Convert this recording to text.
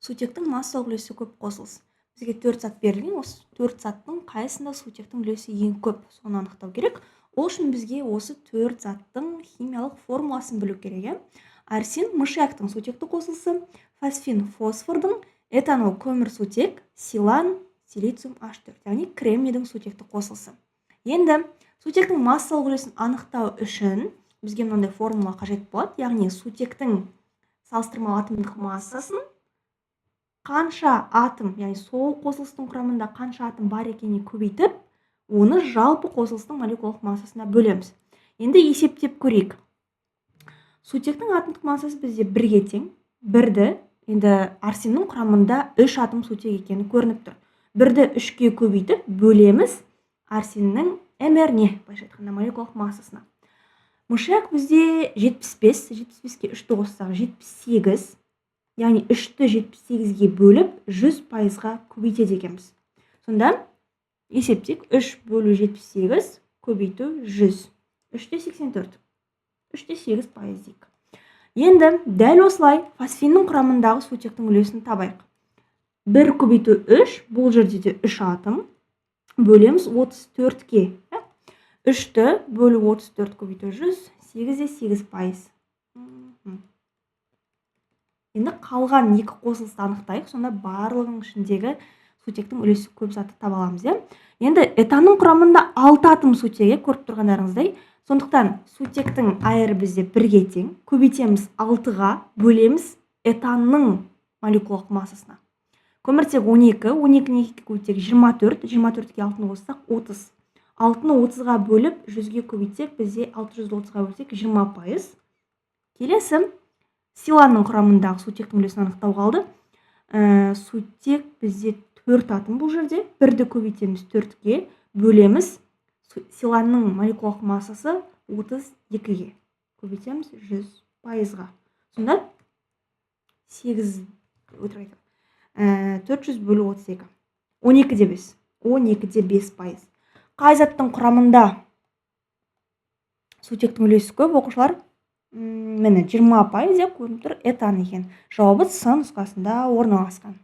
Сутектің массалық үлесі көп қосылыс. Бізге 4 зат берілген, осы 4 заттың қайсында сутектің үлесі ең көп, соны анықтау керек. Ол үшін бізге осы 4 заттың химиялық формуласын білу керек. Арсен мышьяктың сутекті қосылысы, фосфин фосфордың, этанол көмірсутек, силан силициум H4, яғни кремнийдің сутекті қосылысы. Енді сутектің массалық үлесін анықтау үшін бізге мынандай формула қажет болады, яғни сутектің салыстырмалы атомдық массасын қанша атом, яғни сол қосылыстың құрамында қанша атом бар екеніне көбейтіп, оны жалпы қосылыстың молекулалық массасына бөлеміз. Енді есептеп көрейік. Сутектің атомдық массасы бізде 1-ге тең. 1-ді, енді арсеннің құрамында 3 атом сутек екені көрініп тұр. 1-ді 3-ке көбейтіп бөлеміз арсеннің мРне, былайша айтқанда молекулалық массасына. Мышьяк бізде 75, 75-ке 3-ті қоссақ 78, яғни 3-ті 78-ге бөліп 100%-ға көбейтеді екенбіз. Сонда есептейік, 3 бөлу 78 көбейту 100. 3-те 84. 3-те 8% дейік. Енді дәл осылай фосфиннің құрамындағы сутектің үлесін табайық. 1 көбейту 3, бұл жерде де 3 атом. Бөлеміз 34-ке. 3-ті бөлу 34 көбейту 100, 8-де 8%. Енді қалған екі қосылысты анықтайық, сонда барлығының ішіндегі сутектің үлесі көп затты таба аламыз. Енді этанның құрамында 6 атом сутегі, көріп тұрғандарыңыздай. Сондықтан сутектің айыры бізде 1-ге тең. Көбейтеміз 6-ға, бөлеміз этанның молекулалық массасына. Көміртек 12, 12-ні 2-ге көбейтсек 24, 24-ге 6-ны қоссақ 30. 6-ны 30-ға бөліп 100-ге көбейтсек, бізде 630-ға бөлсек 20%. Келесі силанның құрамындағы сутектің үлесін анықтау қалды. Сутек бізде 4 атом бұл жерде. 1-ді көбейтеміз 4-ге, бөлеміз силанның молекулалық массасы 32-ге. Көбейтеміз 100%-ға. Сонда 400 бөлу 32. 12-де 5. 12-де 5%. Қай заттың құрамында сутектің үлесі көп, оқушылар? Міне 20% көрініп тұр, этан екен. Жауабы С нұсқасында орналасқан.